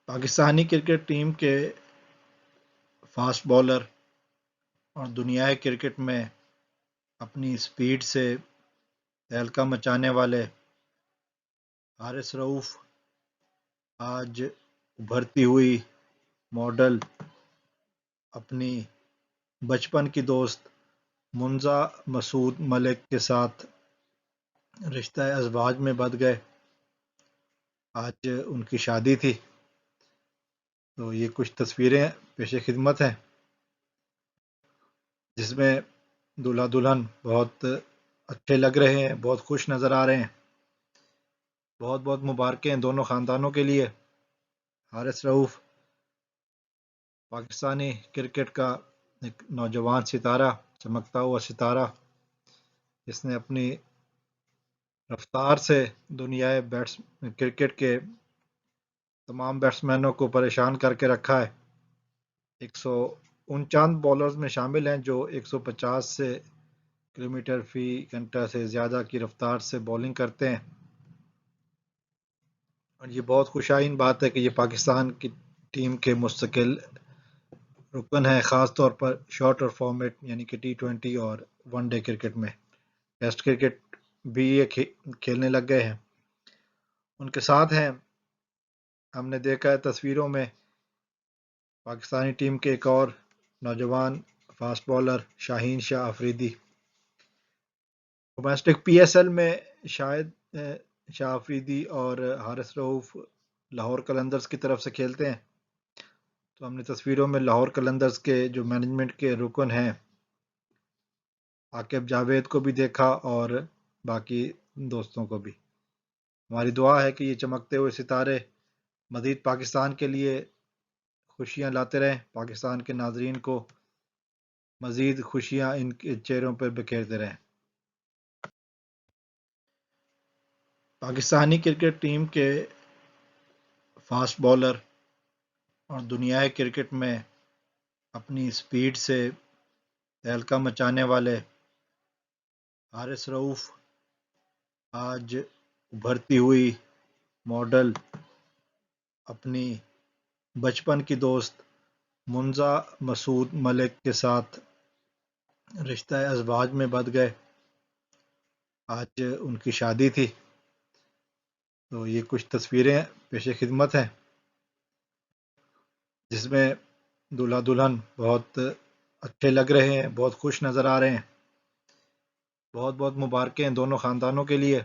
Pakistani cricket team کے fast bowler اور دنیائے cricket میں اپنی سپیڈ سے تہلکہ مچانے والے حارث رؤف آج ابھرتی ہوئی ماڈل اپنی بچپن کی دوست منزا مسعود ملک کے ساتھ رشتہ ازواج میں بدھ گئے۔ آج ان کی شادی تھی، تو یہ کچھ تصویریں پیش خدمت ہیں جس میں دولہا دلہن بہت اچھے لگ رہے ہیں، بہت خوش نظر آ رہے ہیں۔ بہت بہت مبارکیں دونوں خاندانوں کے لیے۔ حارث رؤف پاکستانی کرکٹ کا ایک نوجوان ستارہ، چمکتا ہوا ستارہ، جس نے اپنی رفتار سے دنیائے کرکٹ کے تمام بیٹسمینوں کو پریشان کر کے رکھا ہے۔ 149 بالرز میں شامل ہیں جو 150 سے کلومیٹر فی گھنٹہ سے زیادہ کی رفتار سے بولنگ کرتے ہیں، اور یہ بہت خوشائن بات ہے کہ یہ پاکستان کی ٹیم کے مستقل رکن ہیں، خاص طور پر شارٹر فارمیٹ یعنی کہ T20 اور ون ڈے کرکٹ میں۔ ٹیسٹ کرکٹ بھی یہ کھیلنے لگ گئے ہیں۔ ان کے ساتھ ہیں، ہم نے دیکھا ہے تصویروں میں، پاکستانی ٹیم کے ایک اور نوجوان فاسٹ بولر شاہین شاہ آفریدی۔ ڈومیسٹک PSL میں شاہد شاہ آفریدی اور حارث رؤف لاہور قلندرز کی طرف سے کھیلتے ہیں، تو ہم نے تصویروں میں لاہور قلندرز کے جو مینجمنٹ کے رکن ہیں عاقب جاوید کو بھی دیکھا اور باقی دوستوں کو بھی۔ ہماری دعا ہے کہ یہ چمکتے ہوئے ستارے مزید پاکستان کے لیے خوشیاں لاتے رہیں، پاکستان کے ناظرین کو مزید خوشیاں ان کے چہروں پر بکھیرتے رہیں۔ پاکستانی کرکٹ ٹیم کے فاسٹ بولر اور دنیائے کرکٹ میں اپنی سپیڈ سے تہلکہ مچانے والے حارث رؤف آج ابھرتی ہوئی ماڈل اپنی بچپن کی دوست منزا مسعود ملک کے ساتھ رشتہ ازواج میں بدھ گئے۔ آج ان کی شادی تھی، تو یہ کچھ تصویریں پیش خدمت ہیں جس میں دولہا دلہن بہت اچھے لگ رہے ہیں، بہت خوش نظر آ رہے ہیں۔ بہت بہت مبارکیں دونوں خاندانوں کے لیے۔